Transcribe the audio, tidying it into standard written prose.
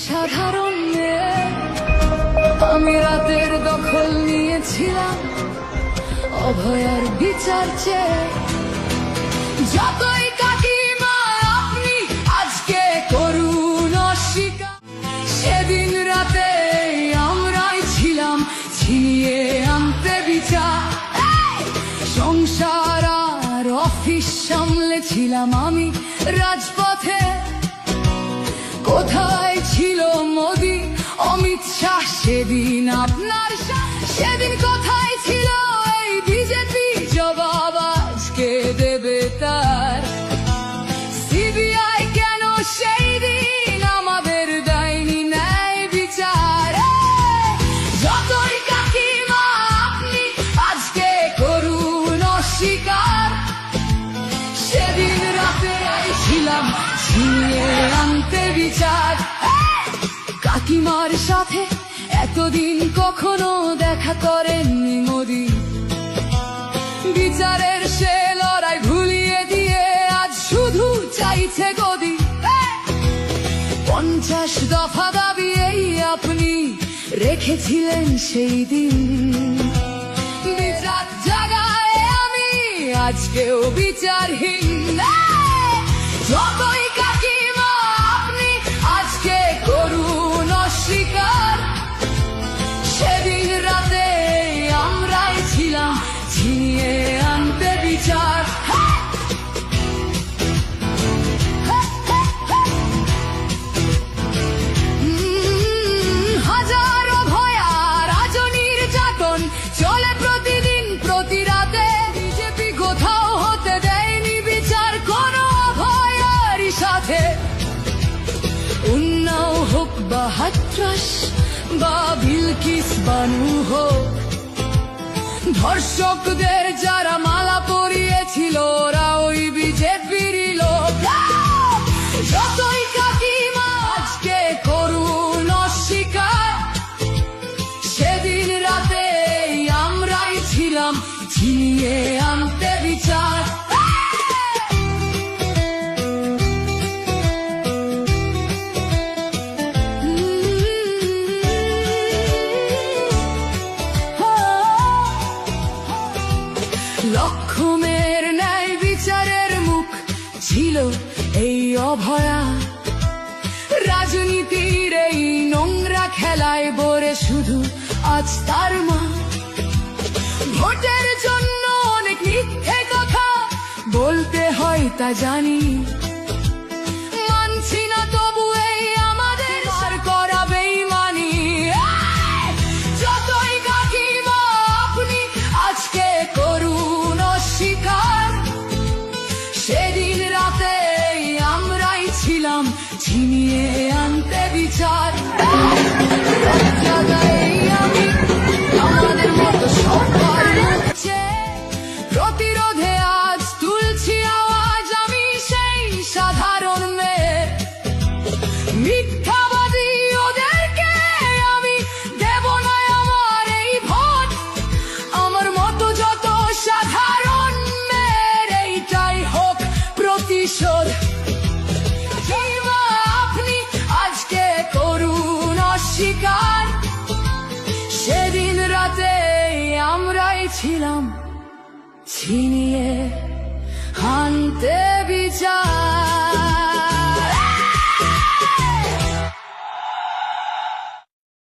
সাধারণ মেয়ে। আমি রাতের দখল নিয়েছিলাম অভয়ার বিচার চেয়ে। যতই কাকিমা আপনি আজকে করুন অস্বীকার, সেদিন রাতে আমরাই ছিলাম ছিনিয়ে আনতে বিচার। সংসার আর অফিস সামলেছিলাম আমি রাজপথে। কোথায় ছিল মোদি অমিত শাহ সেদিন আপনার? সেদিন কোথায় ছিল এই বিজেপি? জবাব আজকে দেবে তার। সিবিআই কেন সেই দিন আমাদের দেয়নি ন্যায় বিচার? যতই কাকিমা আপনি আজকে করুন অস্বীকার, সেদিন রাতে ছিলাম ছিনিয়ে আনতে বিচার। কাকিমার সাথে এতদিন কখনো দেখা করেননি মোদি। বিচারের সে লড়াই ভুলিয়ে দিয়ে আজ শুধু চাইছে গদি। 50 দফা দাবি এই আপনি রেখেছিলেন সেই দিন। বিচার জাগায় আমি আজকেও বিচারহীন। যতই কাকিমা আপনি আজকে করুন অস্বীকার, সেদিন রাতে আমরাই ছিলাম ছিনিয়ে আনতে বিচার। হাজারো ভয়া রাজনীর যাতন চলে প্রতিদিন প্রতি রাতে। বিজেপি কোথাও হতে দেয়নি বিচার কোনো অভয়ারই সাথে। উন্নাও হোক বা হাতরাস বা বিলকিস বানু হোক, ধর্ষকদের যারা মালা পরিয়েছিল ওরা ওই বিজেপিরই লোক। যতই কাকিমা আজকে করুন অস্বীকার, সেদিন রাতে আমরাই ছিলাম ছিনিয়ে আনতে বিচার। লক্ষ্যমের ন্যায় বিচারের মুখ ছিল এই অভয়া। রাজনীতির এই নোংরা খেলায় বরে শুধু আজ তার মা। ভোটের জন্য অনেক মিথ্যে কথা বলতে হয় তা জানি, মানছি না তবু এই আমাদের আর করা বেইমানি। যতই কাকিমা আপনি আজকে করুন অস্বীকার, সেদিন রাতে আমরাই ছিলাম ছিনিয়ে আনতে বিচার। আমি আমাদের মতো সবার প্রতিরোধে আজ তুলছি আওয়াজ আমি সেই সাধারণ মেয়ে। মিথ্যাবাদী ওদেরকে আমি দেব না আমার এই ভোট। আমার মতো যত সাধারণ মেয়ের এইটাই হোক প্রতিশোধ। আপনি আজকে করুন অস্বীকার, সেদিন রাতে আমরাই ছিলাম ছিনিয়ে আনতে বিচার।